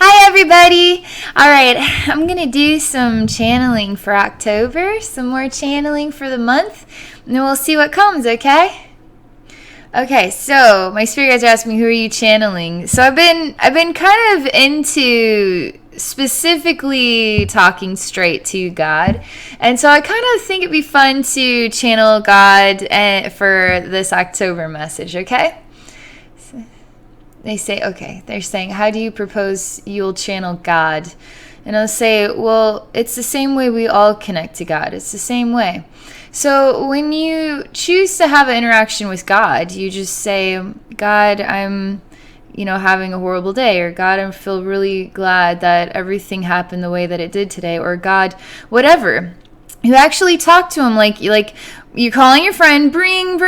Hi, everybody. All right, I'm going to do some channeling for October, some more channeling for the month, and then we'll see what comes, okay? Okay, so my spirit guides are asking me, who are you channeling? So I've been kind of into specifically talking straight to God. And so I kind of think it'd be fun to channel God for this October message, okay? They say, okay, they're saying, how do you propose you'll channel God? And I'll say, well, it's the same way we all connect to God. It's the same way. So when you choose to have an interaction with God, you just say, God, I'm, having a horrible day, or God, I feel really glad that everything happened the way that it did today, or God, whatever. You actually talk to him like you're calling your friend, bring.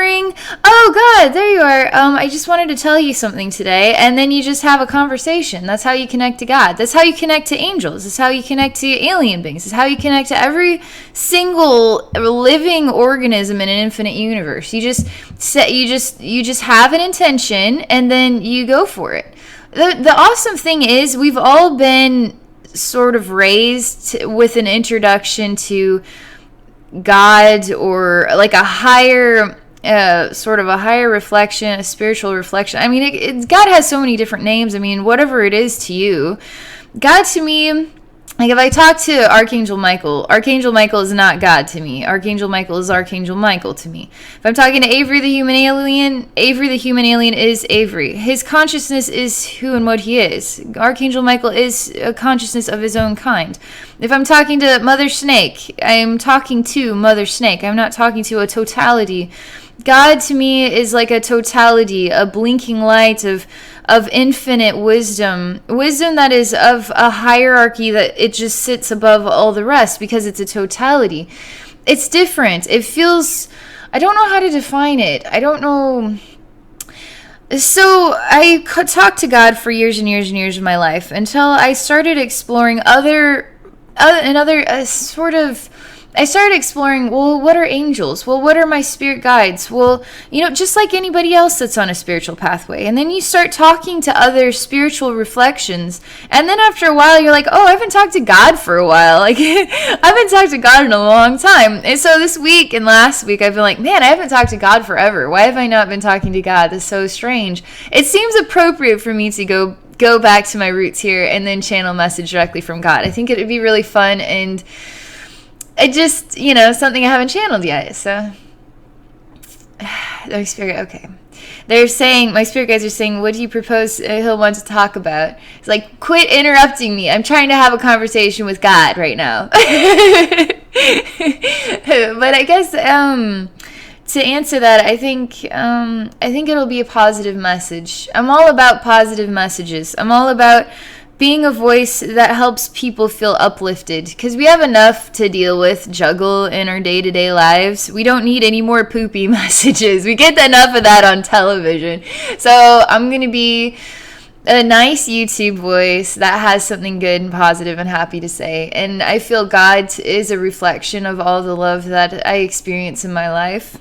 Oh God, there you are. I just wanted to tell you something today, and then you just have a conversation. That's how you connect to God. That's how you connect to angels. That's how you connect to alien beings. That's how you connect to every single living organism in an infinite universe. You just have an intention, and then you go for it. The awesome thing is we've all been sort of raised with an introduction to God, or like a higher sort of a higher reflection, a spiritual reflection. I mean, God has so many different names. I mean, whatever it is to you, God to me, like if I talk to Archangel Michael is not God to me. Archangel Michael is Archangel Michael to me. If I'm talking to Avery the human alien is Avery. His consciousness is who and what he is. Archangel Michael is a consciousness of his own kind. If I'm talking to Mother Snake, I'm talking to Mother Snake. I'm not talking to a totality. God to me is like a totality, a blinking light of infinite wisdom that is of a hierarchy that it just sits above all the rest because it's a totality. It's different. It feels, I don't know how to define it. I don't know. So I talked to God for years and years and years of my life until I started exploring I started exploring, well, what are angels? Well, what are my spirit guides? Well, just like anybody else that's on a spiritual pathway. And then you start talking to other spiritual reflections. And then after a while, you're like, oh, I haven't talked to God for a while. Like, I haven't talked to God in a long time. And so this week and last week, I've been like, man, I haven't talked to God forever. Why have I not been talking to God? That's so strange. It seems appropriate for me to go back to my roots here and then channel message directly from God. I think it would be really fun, and it just, something I haven't channeled yet. So, my spirit, okay. They're saying, my spirit guides are saying, what do you propose he'll want to talk about? It's like, quit interrupting me. I'm trying to have a conversation with God right now. But I guess, to answer that, I think it'll be a positive message. I'm all about positive messages. I'm all about being a voice that helps people feel uplifted, because we have enough to deal with, juggle in our day-to-day lives. We don't need any more poopy messages. We get enough of that on television. So I'm going to be a nice YouTube voice that has something good and positive and happy to say. And I feel God is a reflection of all the love that I experience in my life.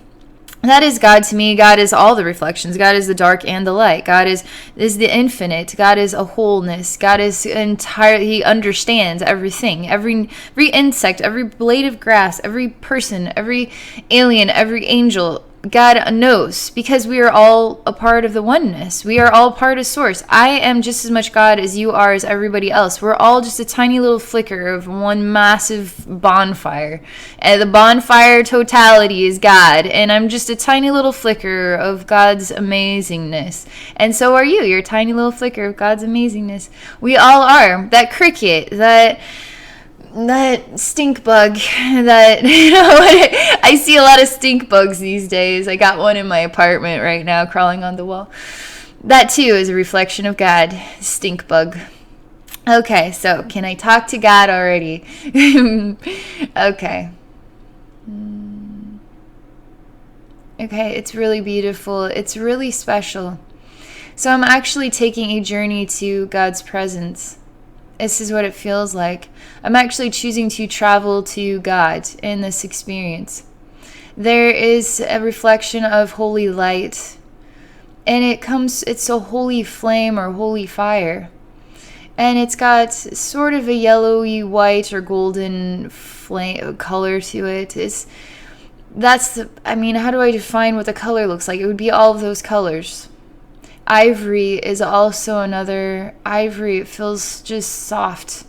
That is God to me. God is all the reflections. God is the dark and the light. God is the infinite. God is a wholeness. God is entire. He understands everything. Every insect, every blade of grass, every person, every alien, every angel. God knows, because we are all a part of the oneness. We are all part of Source. I am just as much God as you are, as everybody else. We're all just a tiny little flicker of one massive bonfire. And the bonfire totality is God, and I'm just a tiny little flicker of God's amazingness. And so are you. You're a tiny little flicker of God's amazingness. We all are. That cricket, that stink bug, that I see a lot of stink bugs these days. I got one in my apartment right now crawling on the wall. That too is a reflection of God. Stink bug. Okay, so can I talk to God already? Okay, it's really beautiful. It's really special. So I'm actually taking a journey to God's presence. This is what it feels like. I'm actually choosing to travel to God in this experience. There is a reflection of holy light, and it's a holy flame or holy fire. and it's got sort of a yellowy white or golden flame color to it. How do I define what the color looks like? It would be all of those colors. Ivory is also another. Ivory, it feels just soft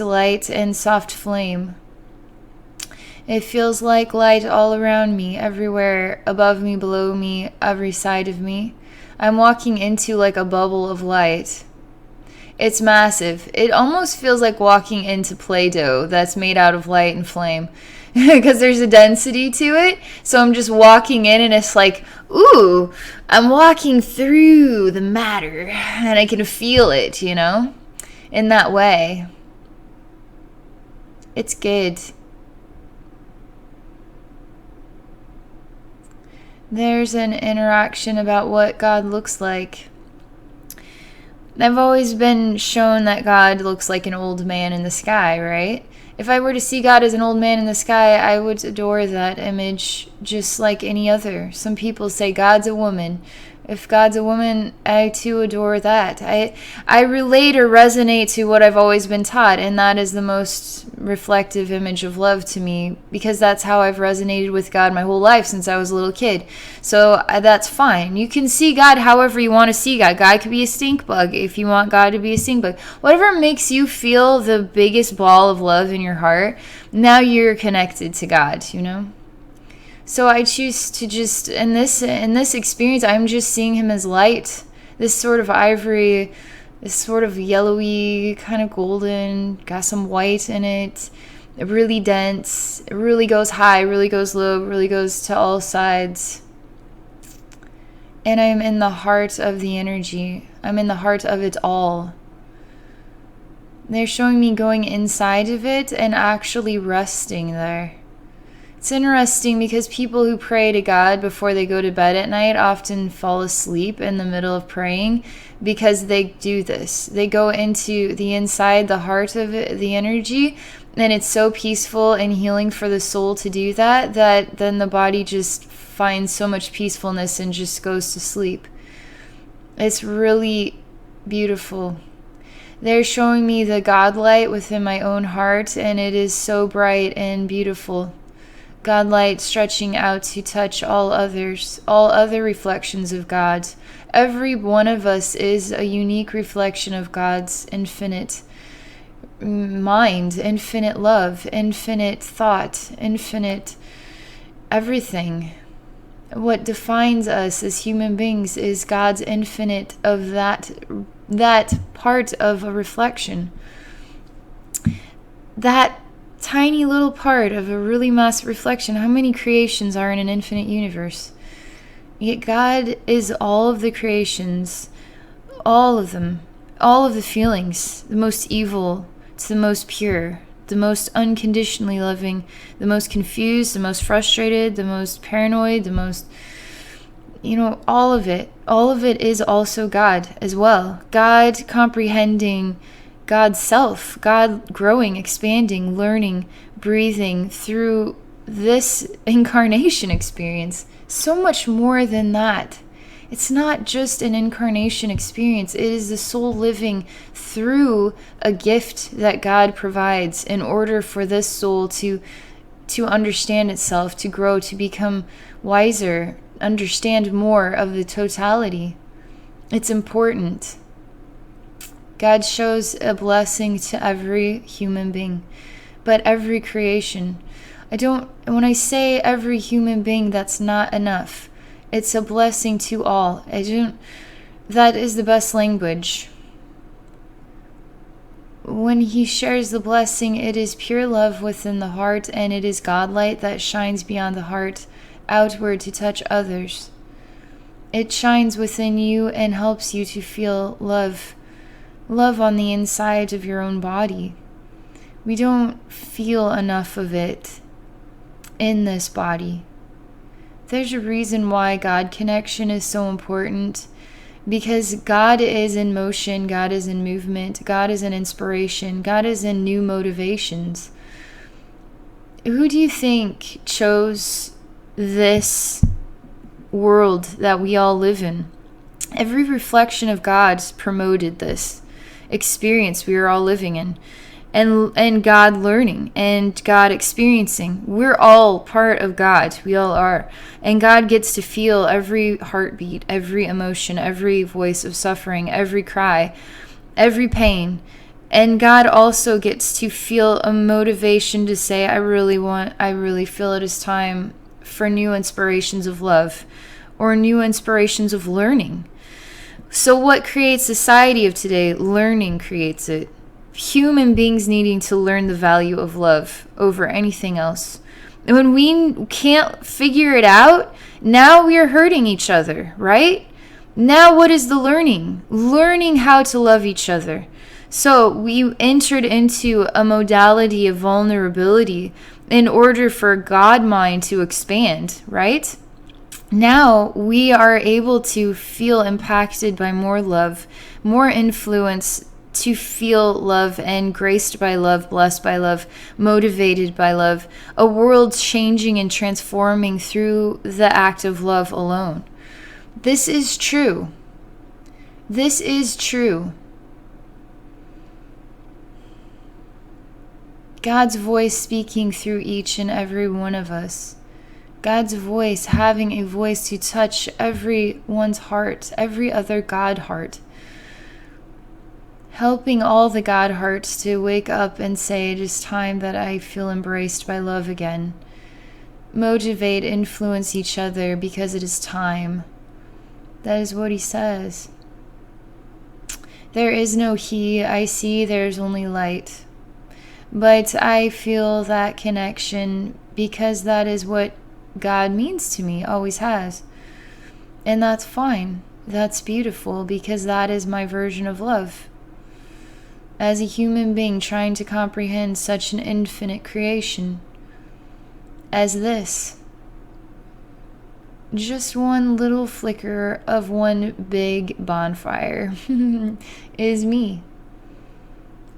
light and soft flame. It feels like light all around me, everywhere, above me, below me, every side of me. I'm walking into like a bubble of light. It's massive. It almost feels like walking into Play-Doh that's made out of light and flame because there's a density to it. So I'm just walking in and it's like, ooh, I'm walking through the matter and I can feel it, in that way. It's good. There's an interaction about what God looks like. I've always been shown that God looks like an old man in the sky, right? If I were to see God as an old man in the sky, I would adore that image just like any other. Some people say God's a woman. If God's a woman, I too adore that. I relate or resonate to what I've always been taught, and that is the most reflective image of love to me, because that's how I've resonated with God my whole life since I was a little kid. So that's fine. You can see God however you want to see God. God could be a stink bug if you want God to be a stink bug. Whatever makes you feel the biggest ball of love in your heart, now you're connected to God, So I choose to just, in this experience, I'm just seeing him as light. This sort of ivory, this sort of yellowy, kind of golden, got some white in it. Really dense. It really goes high, really goes low, really goes to all sides. And I'm in the heart of the energy. I'm in the heart of it all. They're showing me going inside of it and actually resting there. It's interesting because people who pray to God before they go to bed at night often fall asleep in the middle of praying because they do this. They go into the inside, the heart of it, the energy, and it's so peaceful and healing for the soul to do that then the body just finds so much peacefulness and just goes to sleep. It's really beautiful. They're showing me the God light within my own heart, and it is so bright and beautiful. God light stretching out to touch all others, all other reflections of God. Every one of us is a unique reflection of God's infinite mind, infinite love, infinite thought, infinite everything. What defines us as human beings is God's infinite of that part of a reflection. That tiny little part of a really massive reflection. How many creations are in an infinite universe? Yet God is all of the creations, all of them, all of the feelings, the most evil to the most pure, the most unconditionally loving, the most confused, the most frustrated, the most paranoid, the most, all of it. All of it is also God as well. God comprehending God's self, God growing, expanding, learning, breathing through this incarnation experience. So much more than that. It's not just an incarnation experience. It is the soul living through a gift that God provides in order for this soul to understand itself, to grow, to become wiser, understand more of the totality. It's important. God shows a blessing to every human being, but every creation. When I say every human being, that's not enough. It's a blessing to all. That is the best language. When he shares the blessing, it is pure love within the heart, and it is God light that shines beyond the heart outward to touch others. It shines within you and helps you to feel love on the inside of your own body. We don't feel enough of it in this body. There's a reason why God connection is so important, because God is in motion, God is in movement, God is in inspiration, God is in new motivations. Who do you think chose this world that we all live in? Every reflection of God promoted this. experience we are all living in. And God learning and God experiencing. We're all part of God. We all are. And God gets to feel every heartbeat, every emotion, every voice of suffering, every cry, every pain. And God also gets to feel a motivation to say, I really feel it is time for new inspirations of love or new inspirations of learning. So what creates society of today? Learning creates it. Human beings needing to learn the value of love over anything else. And when we can't figure it out, now we are hurting each other, right? Now what is the learning? Learning how to love each other. So we entered into a modality of vulnerability in order for God mind to expand, right? Now we are able to feel impacted by more love, more influence, to feel love and graced by love, blessed by love, motivated by love, a world changing and transforming through the act of love alone. This is true. This is true. God's voice speaking through each and every one of us. God's voice having a voice to touch everyone's heart, every other God heart. Helping all the God hearts to wake up and say, it is time that I feel embraced by love again. Motivate, influence each other because it is time. That is what he says. There is no he, I see, there's only light. But I feel that connection because that is what God means to me, always has. And that's fine. That's beautiful because that is my version of love. As a human being trying to comprehend such an infinite creation as this. Just one little flicker of one big bonfire is me.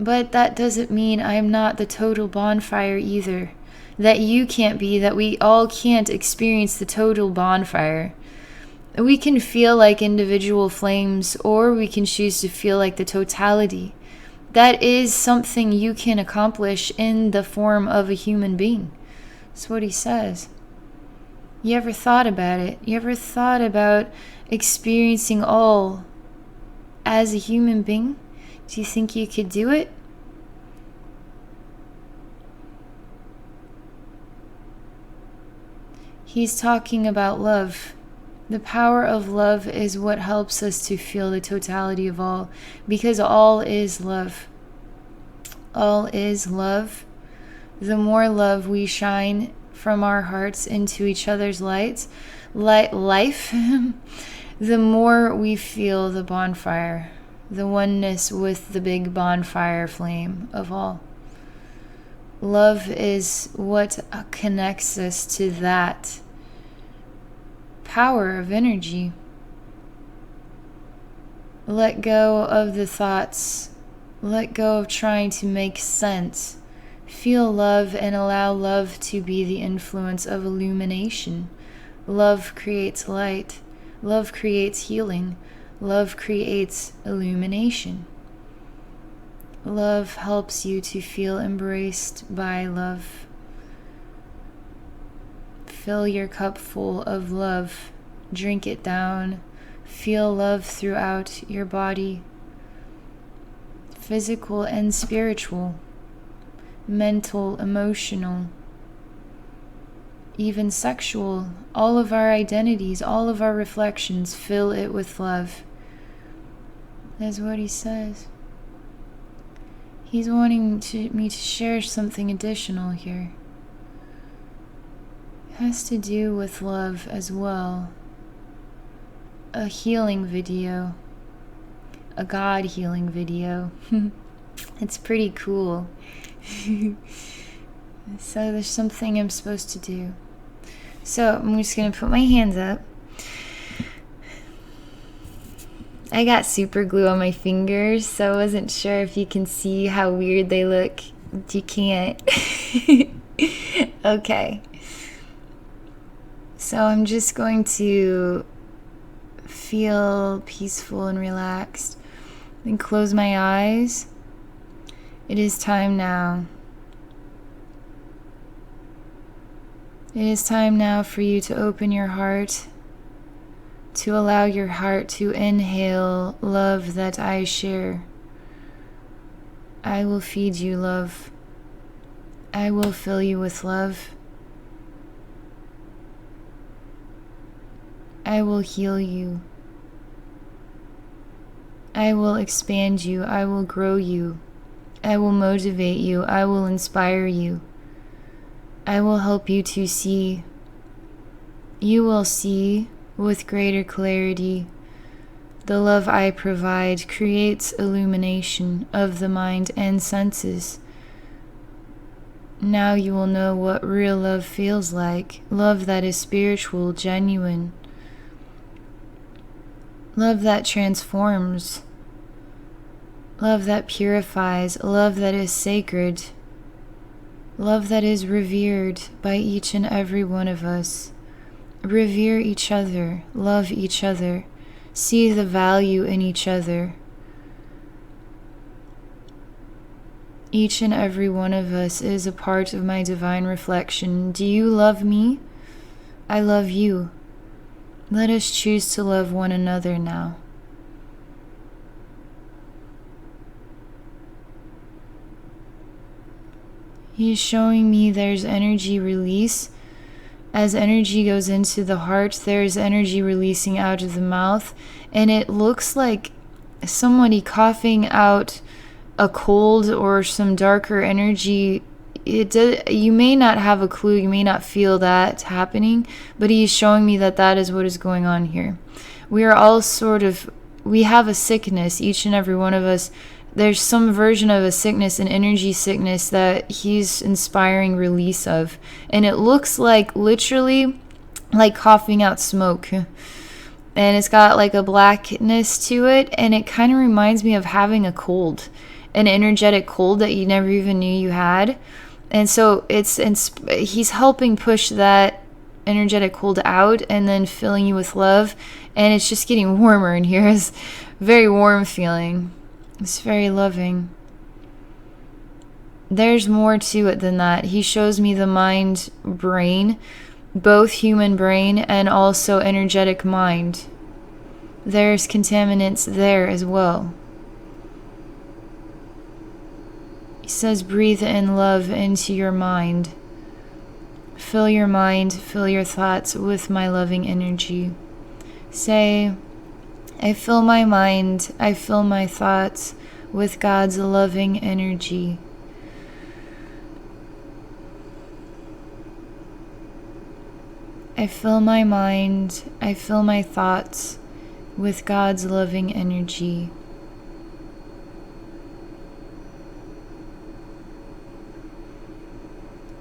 But that doesn't mean I'm not the total bonfire either. That you can't be, that we all can't experience the total bonfire. We can feel like individual flames, or we can choose to feel like the totality. That is something you can accomplish in the form of a human being. That's what he says. You ever thought about it? You ever thought about experiencing all as a human being? Do you think you could do it? He's talking about love. The power of love is what helps us to feel the totality of all, because all is love. All is love. The more love we shine from our hearts into each other's life, the more we feel the bonfire, the oneness with the big bonfire flame of all. Love is what connects us to that power of energy. Let go of the thoughts. Let go of trying to make sense. Feel love and allow love to be the influence of illumination. Love creates light. Love creates healing. Love creates illumination. Love helps you to feel embraced by love. Fill your cup full of love. Drink it down. Feel love throughout your body. Physical and spiritual. Mental, emotional. Even sexual. All of our identities, all of our reflections, fill it with love. That's what he says. He's wanting me to share something additional here. Has to do with love as well. A healing video. A God healing video. It's pretty cool. So there's something I'm supposed to do. So I'm just going to put my hands up. I got super glue on my fingers, so I wasn't sure if you can see how weird they look. You can't. Okay. So I'm just going to feel peaceful and relaxed. Then close my eyes. It is time now. It is time now for you to open your heart, to allow your heart to inhale love that I share. I will feed you love. I will fill you with love. I will heal you. I will expand you. I will grow you. I will motivate you. I will inspire you. I will help you to see. You will see with greater clarity. The love I provide creates illumination of the mind and senses. Now you will know what real love feels like. Love that is spiritual, genuine. Love that transforms. Love that purifies. Love that is sacred. Love that is revered by each and every one of us. Revere each other. Love each other. See the value in each other. Each and every one of us is a part of my divine reflection. Do you love me? I love you. Let us choose to love one another now. He's showing me there's energy release. As energy goes into the heart, there's energy releasing out of the mouth, and it looks like somebody coughing out a cold or some darker energy. You may not have a clue, you may not feel that happening, but he's showing me that that is what is going on here. We are all we have a sickness, each and every one of us. There's some version of a sickness, an energy sickness that he's inspiring release of. And it looks like literally like coughing out smoke. And it's got like a blackness to it. And it kind of reminds me of having a cold, an energetic cold that you never even knew you had. And so he's helping push that energetic cold out and then filling you with love. And it's just getting warmer in here. It's a very warm feeling. It's very loving. There's more to it than that. He shows me the mind, brain, both human brain and also energetic mind. There's contaminants there as well. He says, breathe in love into your mind. Fill your mind, fill your thoughts with my loving energy. Say, I fill my mind, I fill my thoughts with God's loving energy. I fill my mind, I fill my thoughts with God's loving energy.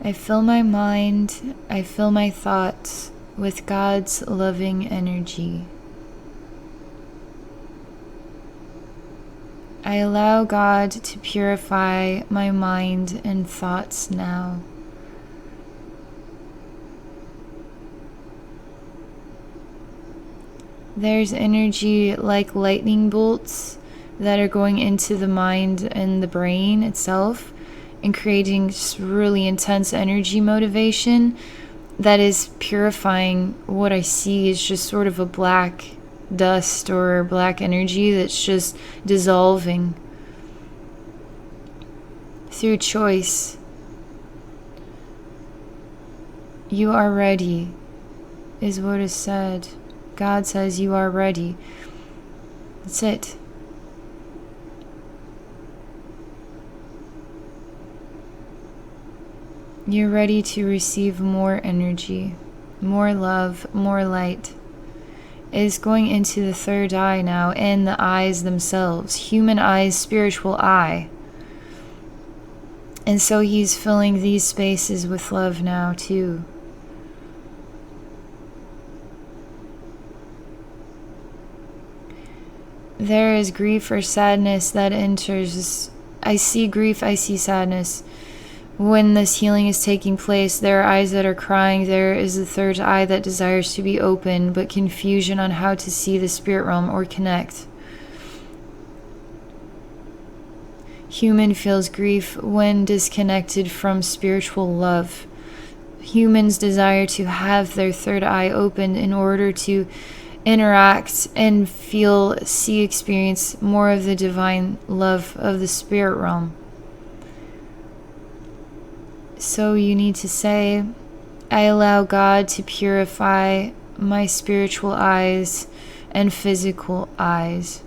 I fill my mind, I fill my thoughts with God's loving energy. I allow God to purify my mind and thoughts now. There's energy like lightning bolts that are going into the mind and the brain itself and creating just really intense energy motivation that is purifying. What I see is just sort of a black dust or black energy that's just dissolving through choice. You are ready, is what is said. God says you are ready. That's it. You're ready to receive more energy, more love, more light. It is going into the third eye now, and the eyes themselves, human eyes, spiritual eye. And so he's filling these spaces with love now too. There is grief or sadness that enters. I see grief, I see sadness. When this healing is taking place, there are eyes that are crying. There is a third eye that desires to be open, but confusion on how to see the spirit realm or connect. Human feels grief when disconnected from spiritual love. Humans desire to have their third eye opened in order to interact and feel, see, experience more of the divine love of the spirit realm. So you need to say, I allow God to purify my spiritual eyes and physical eyes.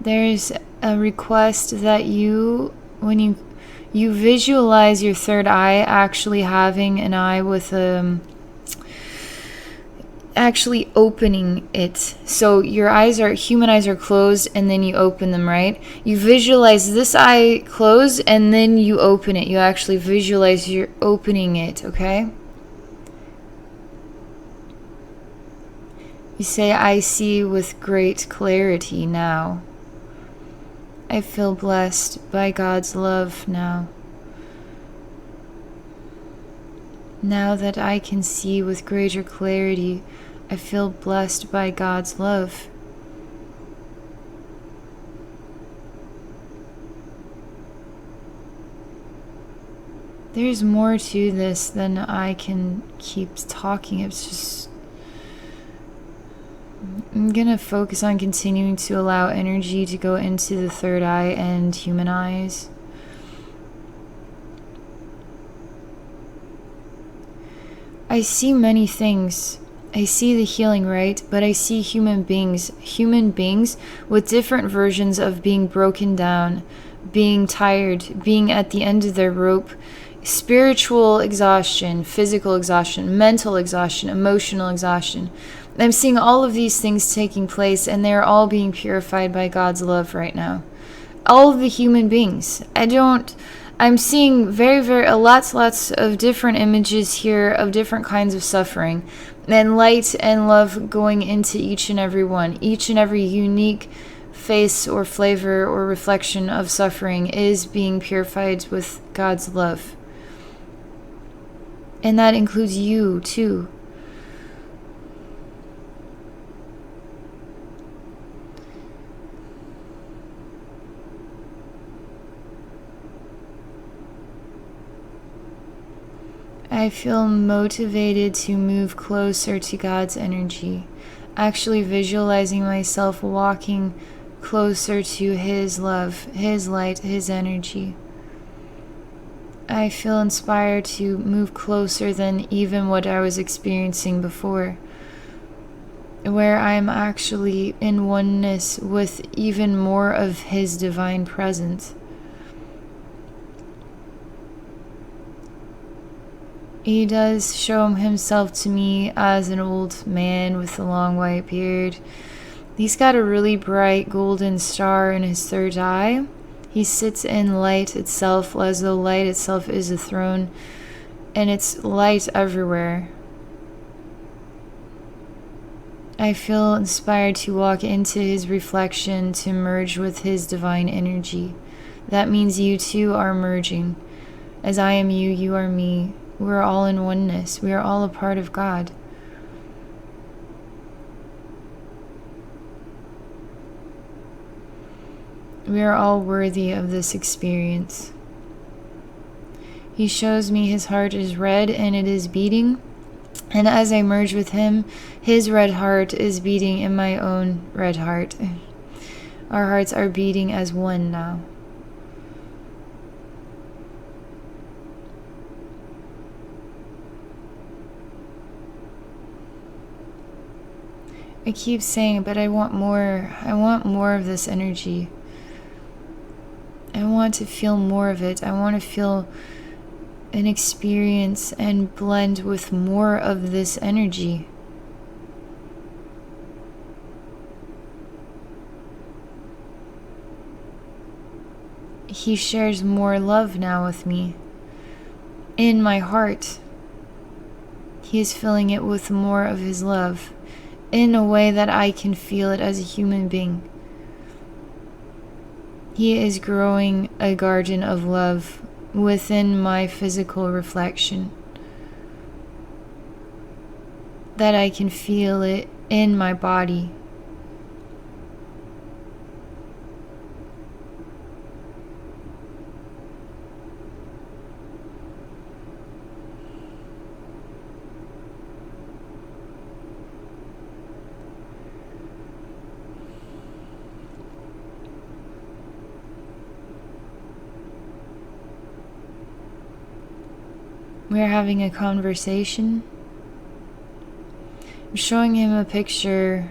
There's a request that when you visualize your third eye actually having an eye with actually opening it. So your human eyes are closed and then you open them, right? You visualize this eye closed and then you open it. You actually visualize you're opening it, okay? You say, I see with great clarity now. I feel blessed by God's love now. Now that I can see with greater clarity, I feel blessed by God's love. There's more to this than I can keep talking. It's just, I'm going to focus on continuing to allow energy to go into the third eye and human eyes. I see many things. I see the healing, right? But I see human beings with different versions of being broken down, being tired, being at the end of their rope, spiritual exhaustion, physical exhaustion, mental exhaustion, emotional exhaustion. I'm seeing all of these things taking place, and they're all being purified by God's love right now. All of the human beings. I'm seeing lots of different images here of different kinds of suffering, and light and love going into each and every one. Each and every unique face or flavor or reflection of suffering is being purified with God's love. And that includes you too. I feel motivated to move closer to God's energy, actually visualizing myself walking closer to His love, His light, His energy. I feel inspired to move closer than even what I was experiencing before, where I'm actually in oneness with even more of His divine presence. He does show himself to me as an old man with a long white beard. He's got a really bright golden star in his third eye. He sits in light itself, as though light itself is a throne, and it's light everywhere. I feel inspired to walk into his reflection, to merge with his divine energy. That means you too are merging. As I am you, you are me. We're all in oneness. We are all a part of God. We are all worthy of this experience. He shows me his heart is red and it is beating. And as I merge with him, his red heart is beating in my own red heart. Our hearts are beating as one now. I keep saying, but I want more. I want more of this energy. I want to feel more of it. I want to feel an experience and blend with more of this energy. He shares more love now with me in my heart. He is filling it with more of His love in a way that I can feel it as a human being. He is growing a garden of love within my physical reflection, that I can feel it in my body. We're having a conversation. I'm showing him a picture.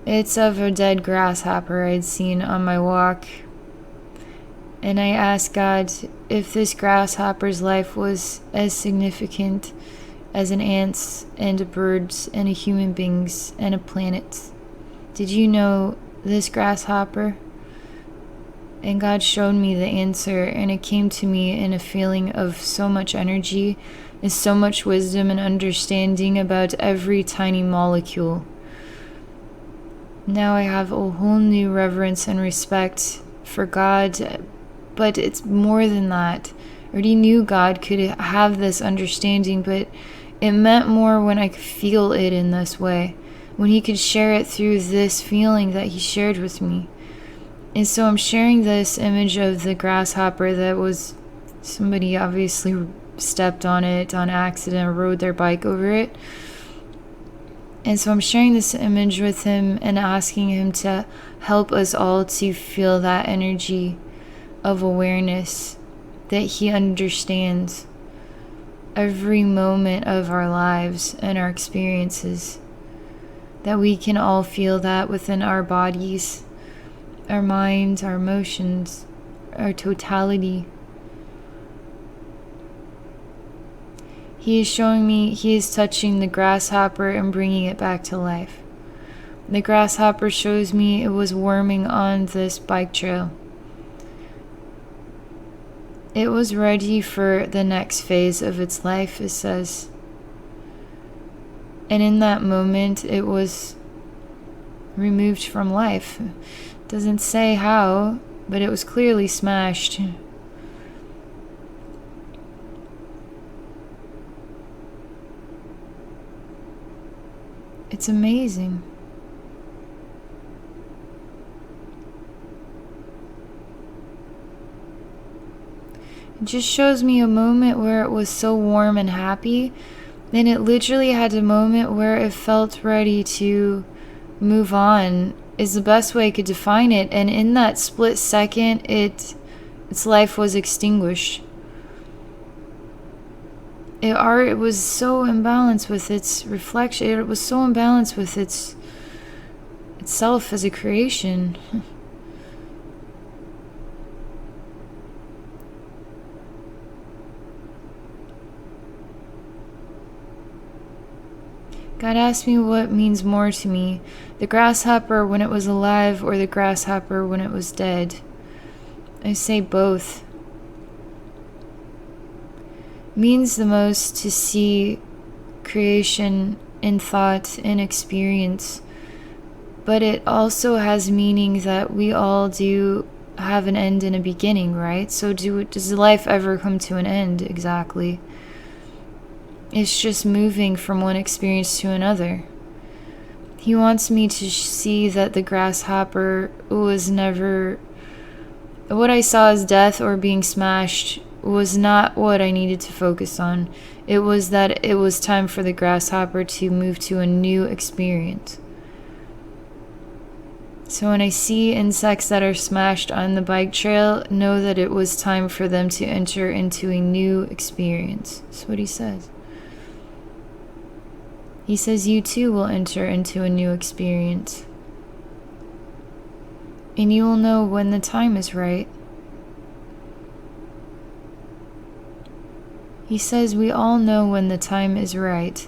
It's of a dead grasshopper I'd seen on my walk. And I asked God if this grasshopper's life was as significant as an ant's and a bird's and a human being's and a planet's. Did you know this grasshopper? And God showed me the answer, and it came to me in a feeling of so much energy and so much wisdom and understanding about every tiny molecule. Now I have a whole new reverence and respect for God, but it's more than that. I already knew God could have this understanding, but it meant more when I could feel it in this way, when He could share it through this feeling that He shared with me. And so I'm sharing this image of the grasshopper that was, somebody obviously stepped on it on accident or rode their bike over it. And so I'm sharing this image with him and asking him to help us all to feel that energy of awareness, that he understands every moment of our lives and our experiences, that we can all feel that within our bodies, our minds, our emotions, our totality. He is showing me, he is touching the grasshopper and bringing it back to life. The grasshopper shows me it was worming on this bike trail. It was ready for the next phase of its life, it says. And in that moment, it was removed from life. Doesn't say how, but it was clearly smashed. It's amazing. It just shows me a moment where it was so warm and happy, then it literally had a moment where it felt ready to move on, is the best way I could define it. And in that split second, its life was extinguished. It was so imbalanced with its reflection. It was so imbalanced with itself as a creation. God asked me what means more to me, the grasshopper when it was alive or the grasshopper when it was dead. I say both. It means the most to see creation in thought and experience, but it also has meaning that we all do have an end and a beginning, right? So does life ever come to an end exactly? It's just moving from one experience to another. He wants me to see that the grasshopper was never... What I saw as death or being smashed was not what I needed to focus on. It was that it was time for the grasshopper to move to a new experience. So when I see insects that are smashed on the bike trail, know that it was time for them to enter into a new experience. That's what he says. He says you too will enter into a new experience. And you will know when the time is right. He says we all know when the time is right.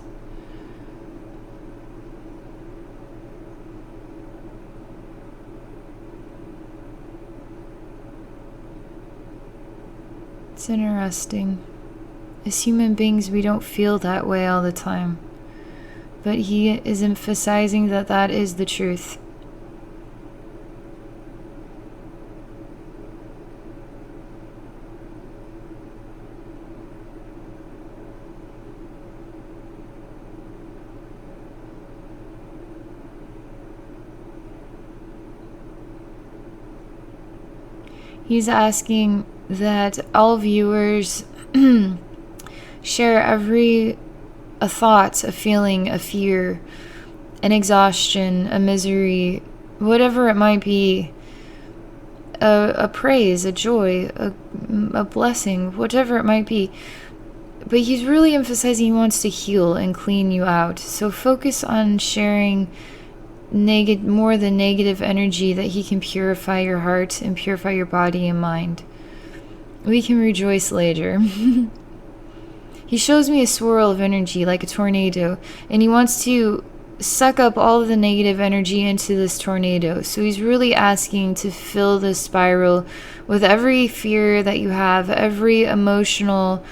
It's interesting. As human beings, we don't feel that way all the time. But he is emphasizing that that is the truth. He's asking that all viewers share a thought, a feeling, a fear, an exhaustion, a misery, whatever it might be, a praise, a joy, a blessing, whatever it might be. But he's really emphasizing he wants to heal and clean you out. So focus on sharing more than negative energy, that he can purify your heart and purify your body and mind. We can rejoice later. He shows me a swirl of energy like a tornado, and he wants to suck up all of the negative energy into this tornado. So he's really asking to fill this spiral with every fear that you have, every emotional,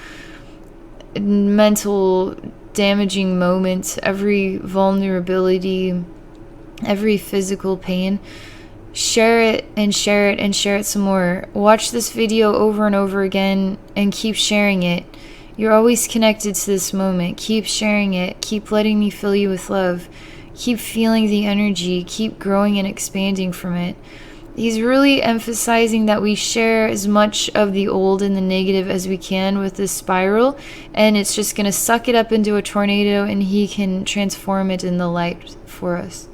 mental, damaging moment, every vulnerability, every physical pain. Share it and share it and share it some more. Watch this video over and over again and keep sharing it. You're always connected to this moment. Keep sharing it. Keep letting me fill you with love. Keep feeling the energy. Keep growing and expanding from it. He's really emphasizing that we share as much of the old and the negative as we can with this spiral, and it's just going to suck it up into a tornado, and he can transform it in the light for us.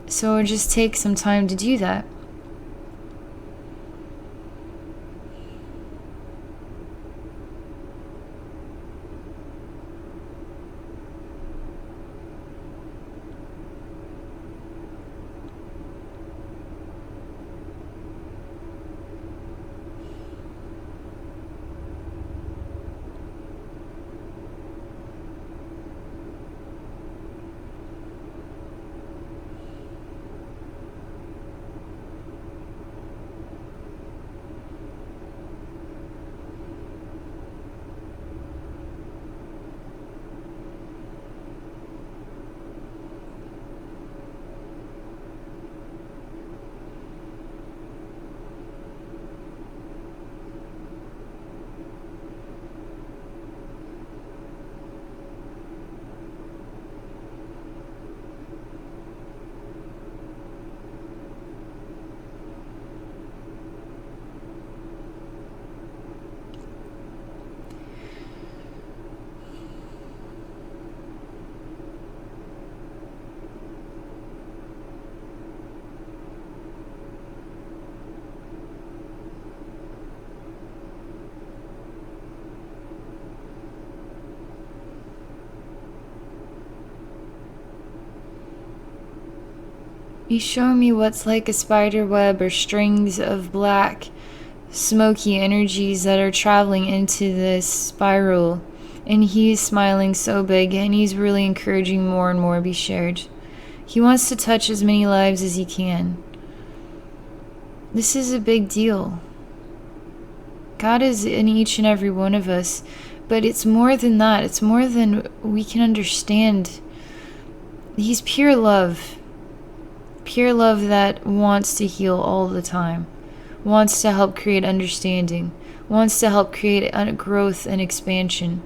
So just take some time to do that. He's showing me what's like a spider web or strings of black, smoky energies that are traveling into this spiral. And he's smiling so big, and he's really encouraging more and more be shared. He wants to touch as many lives as he can. This is a big deal. God is in each and every one of us, but it's more than that. It's more than we can understand. He's pure love. Pure love that wants to heal all the time, wants to help create understanding, wants to help create growth and expansion.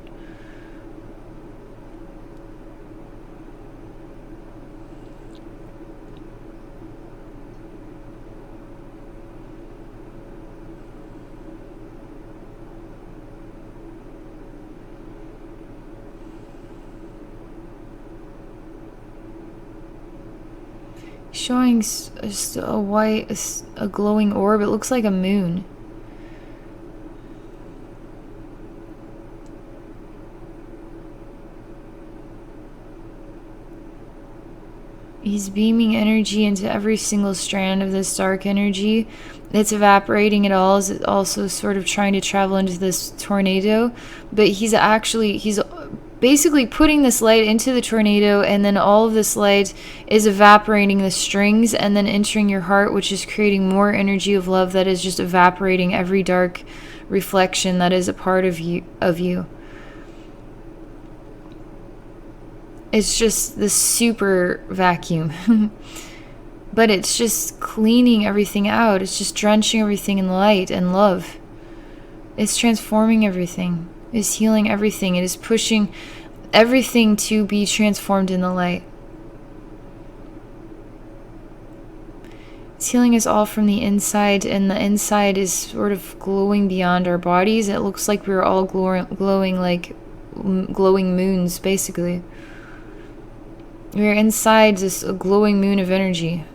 Showing a glowing orb. It looks like a moon. He's beaming energy into every single strand of this dark energy. It's evaporating it all. Is also sort of trying to travel into this tornado, but he's basically putting this light into the tornado, and then all of this light is evaporating the strings and then entering your heart, which is creating more energy of love that is just evaporating every dark reflection that is a part of you. It's just the super vacuum. But it's just cleaning everything out. It's just drenching everything in light and love. It's transforming everything. It's healing everything. It is pushing everything to be transformed in the light. It's healing us all from the inside, and the inside is sort of glowing beyond our bodies. It looks like we're all glowing like glowing moons, basically. We're inside this glowing moon of energy.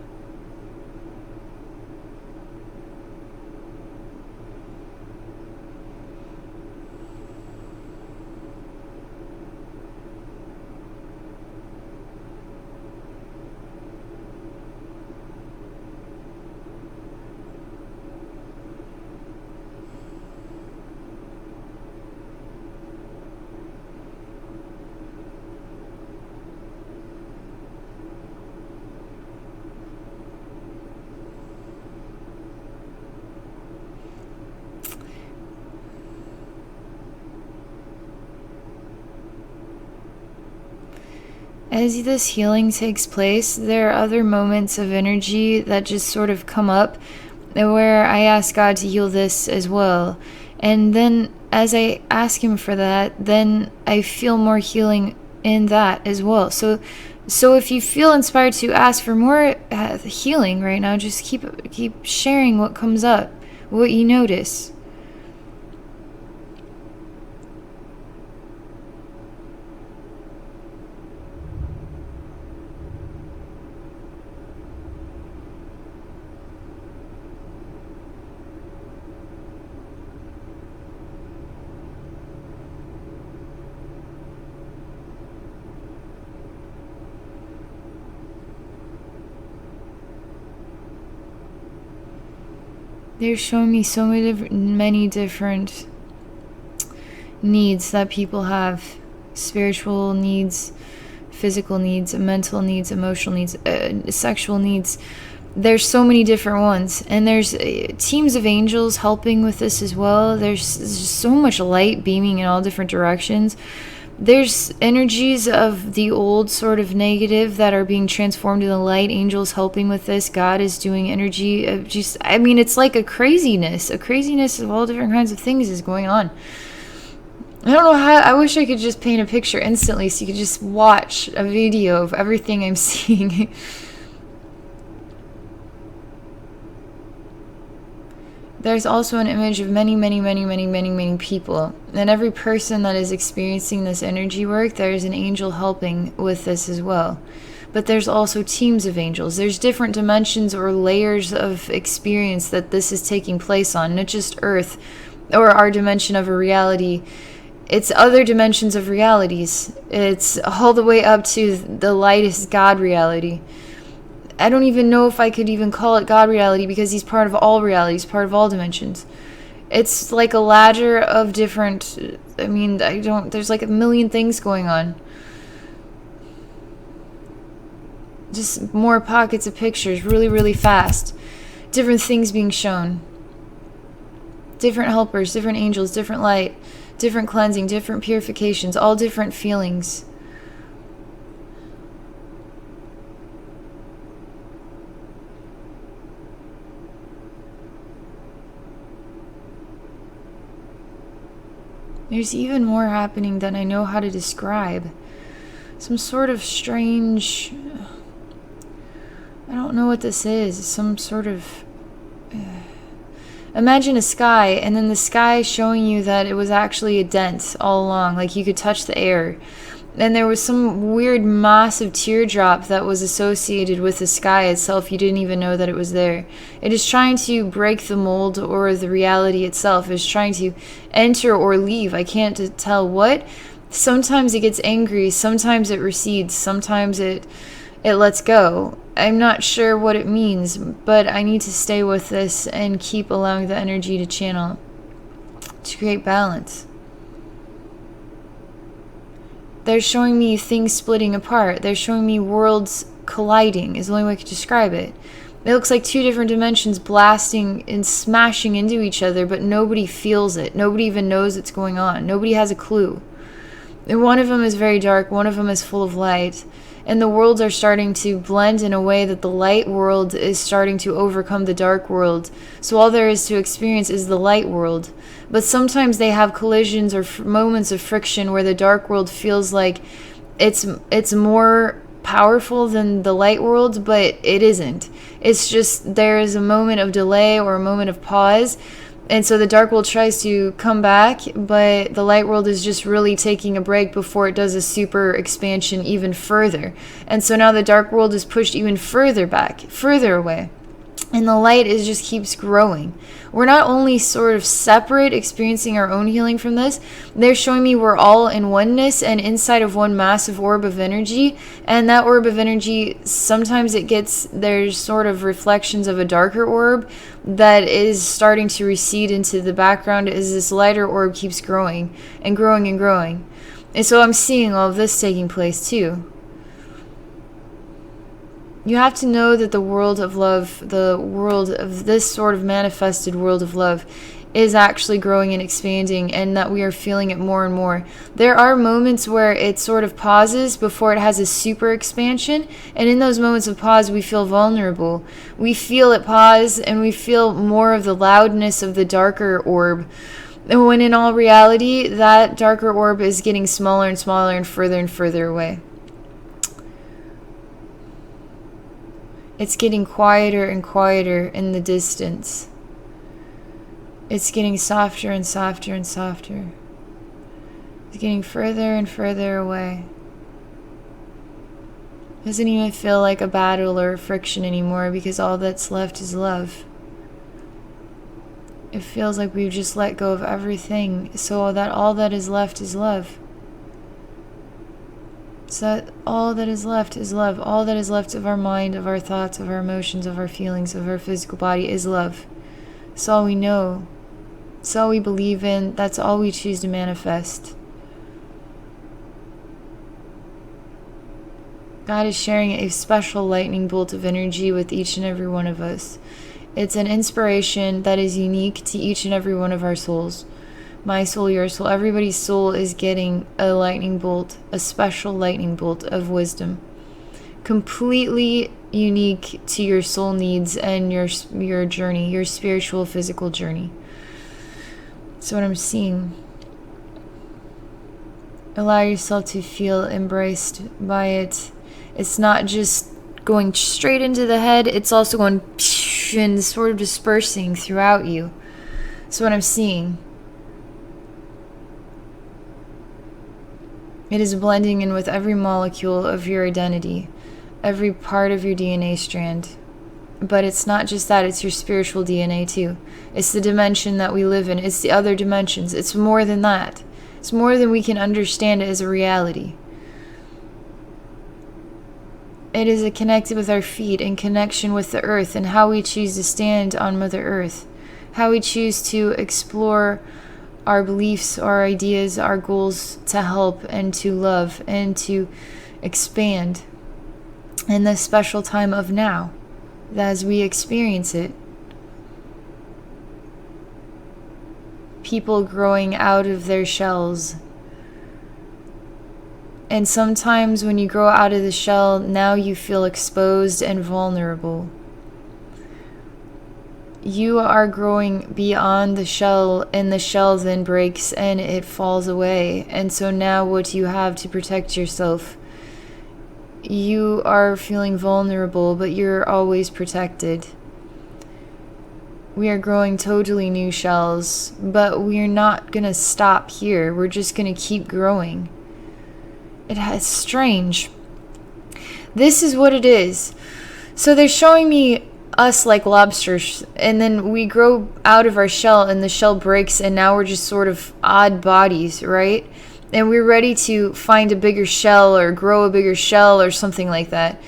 As this healing takes place, there are other moments of energy that just sort of come up where I ask God to heal this as well. And then as I ask Him for that, then I feel more healing in that as well. So if you feel inspired to ask for more healing right now, just keep sharing what comes up, what you notice. They're showing me so many different needs that people have. Spiritual needs, physical needs, mental needs, emotional needs, sexual needs. There's so many different ones. And there's teams of angels helping with this as well. There's so much light beaming in all different directions. There's energies of the old sort of negative that are being transformed in the light. Angels helping with this. God is doing energy. It's like a craziness of all different kinds of things is going on. I don't know how. I wish I could just paint a picture instantly so you could just watch a video of everything I'm seeing. There's also an image of many people. And every person that is experiencing this energy work, there's an angel helping with this as well. But there's also teams of angels. There's different dimensions or layers of experience that this is taking place on, not just Earth or our dimension of a reality. It's other dimensions of realities. It's all the way up to the lightest God reality. I don't even know if I could even call it God reality because He's part of all realities, part of all dimensions. It's like a ladder of different, there's like a million things going on. Just more pockets of pictures, really fast. Different things being shown. Different helpers, different angels, different light, different cleansing, different purifications, all different feelings. There's even more happening than I know how to describe. Some sort of strange... I don't know what this is. Some sort of... Imagine a sky, and then the sky showing you that it was actually a dent all along. Like you could touch the air. And there was some weird massive teardrop that was associated with the sky itself. You didn't even know that it was there. It is trying to break the mold or the reality itself. It is trying to enter or leave. I can't tell what. Sometimes it gets angry. Sometimes it recedes. Sometimes it lets go. I'm not sure what it means, but I need to stay with this and keep allowing the energy to channel to create balance. They're showing me things splitting apart. They're showing me worlds colliding is the only way I could describe it. It looks like two different dimensions blasting and smashing into each other, but nobody feels it. Nobody even knows it's going on. Nobody has a clue. And one of them is very dark, one of them is full of light. And the worlds are starting to blend in a way that the light world is starting to overcome the dark world. So all there is to experience is the light world. But sometimes they have collisions or moments of friction where the dark world feels like it's more powerful than the light world, but it isn't. It's just there is a moment of delay or a moment of pause. And so the dark world tries to come back, but the light world is just really taking a break before it does a super expansion even further. And so now the dark world is pushed even further back, further away. And the light is just keeps growing. We're not only sort of separate, experiencing our own healing from this, they're showing me we're all in oneness and inside of one massive orb of energy. And that orb of energy, sometimes there's sort of reflections of a darker orb that is starting to recede into the background as this lighter orb keeps growing and growing and growing. And so I'm seeing all of this taking place too. You have to know that the world of love, the world of this sort of manifested world of love, is actually growing and expanding, and that we are feeling it more and more. There are moments where it sort of pauses before it has a super expansion, and in those moments of pause we feel vulnerable. We feel it pause, and we feel more of the loudness of the darker orb, when in all reality that darker orb is getting smaller and smaller and further away. It's getting quieter and quieter in the distance. It's getting softer and softer and softer. It's getting further and further away. It doesn't even feel like a battle or a friction anymore, because all that's left is love. It feels like we've just let go of everything, so that all that is left is love. So that all that is left is love. All that is left of our mind, of our thoughts, of our emotions, of our feelings, of our physical body is love. It's all we know. It's all we believe in. That's all we choose to manifest. God is sharing a special lightning bolt of energy with each and every one of us. It's an inspiration that is unique to each and every one of our souls. My soul, your soul, everybody's soul is getting a lightning bolt, a special lightning bolt of wisdom. Completely unique to your soul needs and your journey, your spiritual, physical journey. So what I'm seeing, allow yourself to feel embraced by it. It's not just going straight into the head, it's also going and sort of dispersing throughout you. So what I'm seeing, it is blending in with every molecule of your identity, every part of your DNA strand. But it's not just that, it's your spiritual DNA too. It's the dimension that we live in. It's the other dimensions. It's more than that. It's more than we can understand it as a reality. It is connected with our feet, in connection with the earth, and how we choose to stand on Mother Earth. How we choose to explore our beliefs, our ideas, our goals to help and to love and to expand in this special time of now, as we experience it. People growing out of their shells. And sometimes when you grow out of the shell, now you feel exposed and vulnerable. You are growing beyond the shell, and the shell then breaks and it falls away. And so now what do you have to protect yourself? You are feeling vulnerable, but you're always protected. We are growing totally new shells, but we're not going to stop here. We're just going to keep growing. It's strange. This is what it is. So they're showing me us like lobsters, and then we grow out of our shell and the shell breaks, and now we're just sort of odd bodies, right? And we're ready to find a bigger shell or grow a bigger shell or something like that.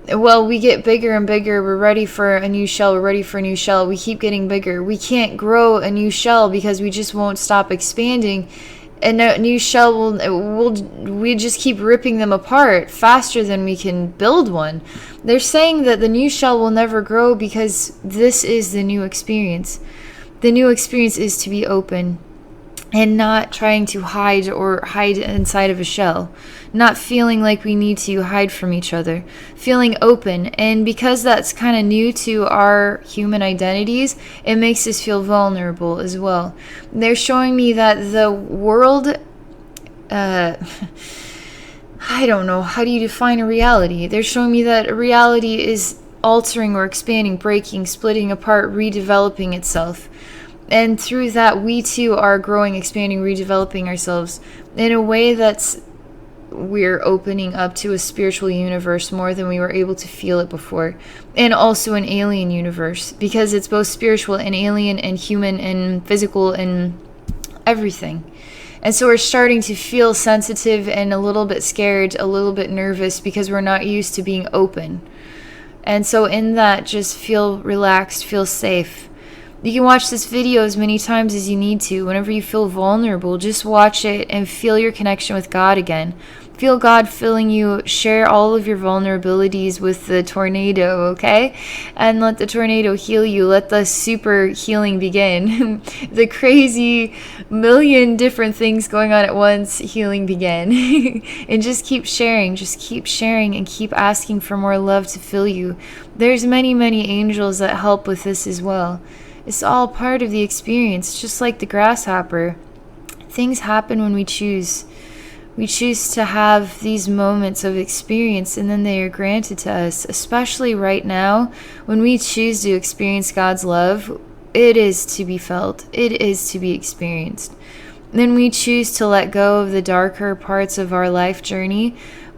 Well, we get bigger and bigger. We're ready for a new shell. We're ready for a new shell. We keep getting bigger. We can't grow a new shell because we just won't stop expanding. And a new shell we just keep ripping them apart faster than we can build one. They're saying that the new shell will never grow because this is the new experience. The new experience is to be open. and not trying to hide inside of a shell, not feeling like we need to hide from each other, feeling open. And because that's kind of new to our human identities, it makes us feel vulnerable as well. They're showing me that the world, I don't know, how do you define a reality? They're showing me that a reality is altering or expanding, breaking, splitting apart, redeveloping itself. And through that, we too are growing, expanding, redeveloping ourselves in a way that's we're opening up to a spiritual universe more than we were able to feel it before. And also an alien universe, because it's both spiritual and alien and human and physical and everything. And so we're starting to feel sensitive and a little bit scared, a little bit nervous, because we're not used to being open. And so in that, just feel relaxed, feel safe. You can watch this video as many times as you need to. Whenever you feel vulnerable, just watch it and feel your connection with God again. Feel God filling you. Share all of your vulnerabilities with the tornado, okay? And let the tornado heal you. Let the super healing begin. The crazy million different things going on at once healing begin. And just keep sharing. Just keep sharing and keep asking for more love to fill you. There's many, many angels that help with this as well. It's all part of the experience, just like the grasshopper. Things happen when we choose. We choose to have these moments of experience, and then they are granted to us. Especially right now, when we choose to experience God's love, it is to be felt. It is to be experienced. Then we choose to let go of the darker parts of our life journey.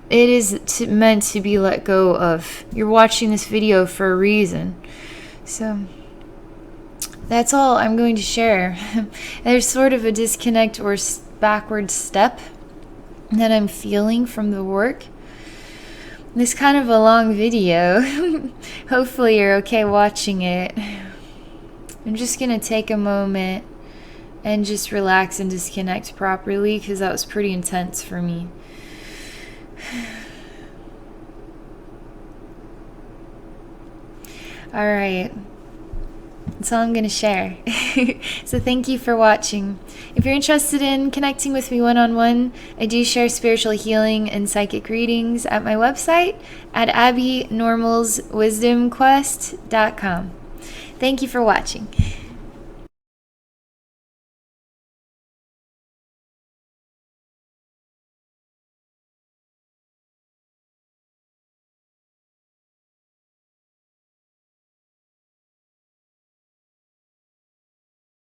It is meant to be let go of. You're watching this video for a reason. So that's all I'm going to share. There's sort of a disconnect or backward step that I'm feeling from the work. This kind of a long video. Hopefully you're okay watching it. I'm just going to take a moment and just relax and disconnect properly, because that was pretty intense for me. All right. That's all I'm going to share. So thank you for watching. If you're interested in connecting with me one-on-one, I do share spiritual healing and psychic readings at my website at abbynormalswisdomquest.com. Thank you for watching.